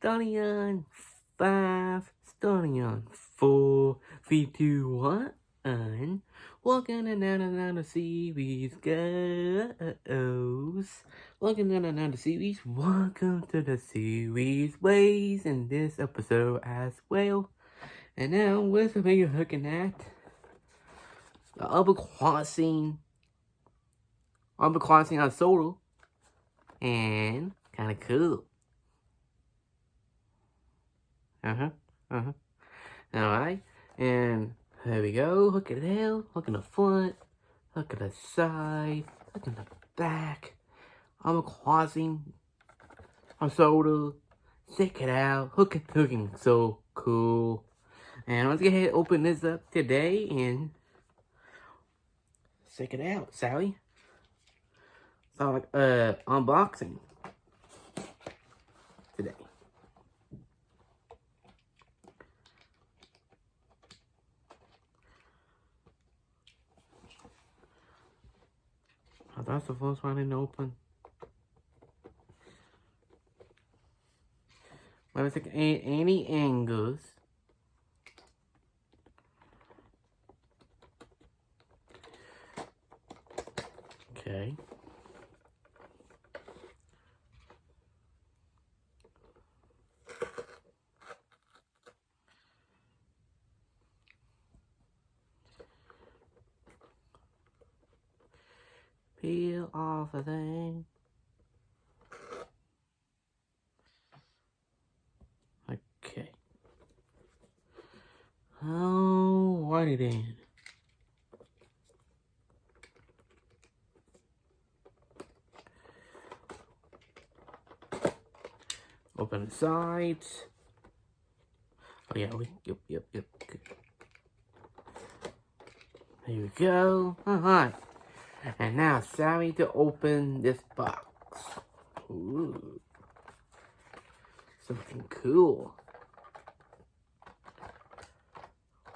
Starting on 5, starting on 4, 3, 2, 1. Welcome to another series, goes. Welcome to another series. Welcome to the series Ways in this episode as well. And now, what's the thing you're looking at? The Albert Crossing on Solo. And kind of cool. Alright, and here we go. Look at it out. Look in the front. Look at the side. Look in the back. I'm crossing. I'm soda. Check it out. Looking so cool. And let's go ahead and open this up today and check it out, Sally. So like unboxing today. Oh, that's the first one I didn't open. But it's like Annie Angus. Okay. Peel off a thing. Okay. Oh, righty then. Open the sides. Oh yeah, yep. Good. There we go. Alright. And now it's time to open this box. Ooh. Something cool.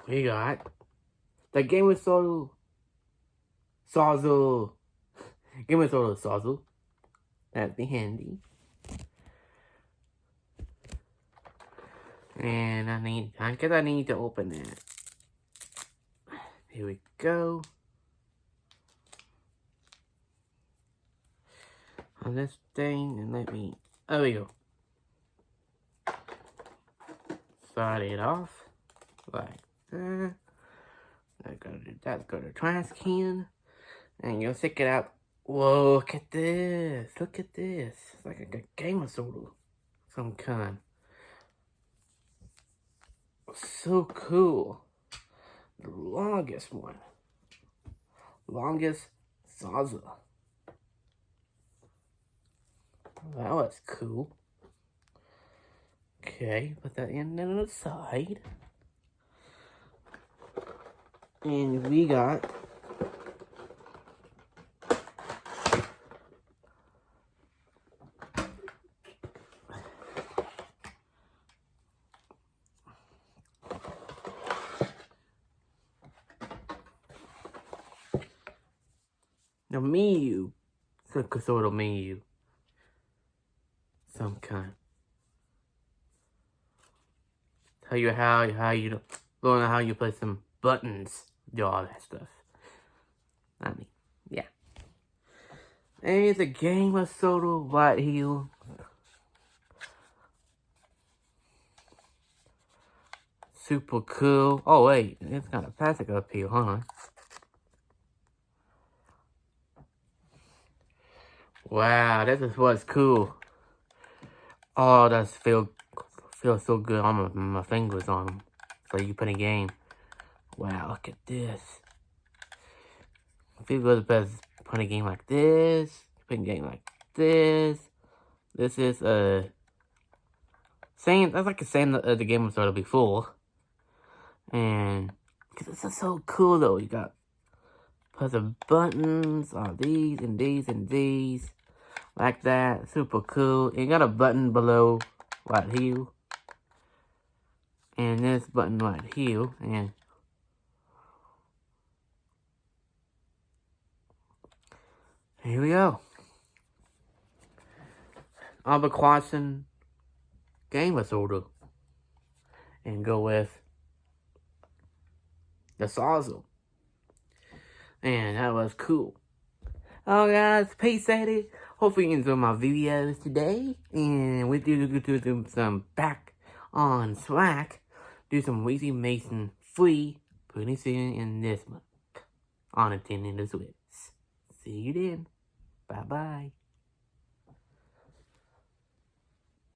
We got the Game of Solo Sazzle. Game of Solo Sazzle. That'd be handy. And I guess I need to open that. Here we go. On this thing, and there we go. Start it off like that. That's go to trash can, and you'll stick it out. Whoa! Look at this! Look at this! It's like a game of soda, some kind. So cool. The longest one. Longest Zaza. That was cool. Okay, put that in on the side. And we got the Miyu. Some sort of Miyu. Some kind. Tell you how you learn how you play some buttons, do all that stuff. I mean, yeah. And it's a Game of Soda White Heel. Super cool. Oh wait, it's got a plastic up here, huh? Wow, this is what's cool. Oh, that feels so good on my fingers on them. So you put a game. Wow, look at this. Feels good best put a game like this. Put a game like this. This is same. That's like the same the Game of Soda before. And because this is so cool though, you got put some buttons on these and these and these. Like that, super cool. You got a button below right here. And this button right here. And here we go. Albert Crossing Game Disorder. And go with the Sawzall. And that was cool. Oh guys, peace at it. Hopefully you enjoyed my videos today. And we do some back on Slack. Do some Weezy Mason free pretty soon in this month. On Nintendo Switch. See you then. Bye bye.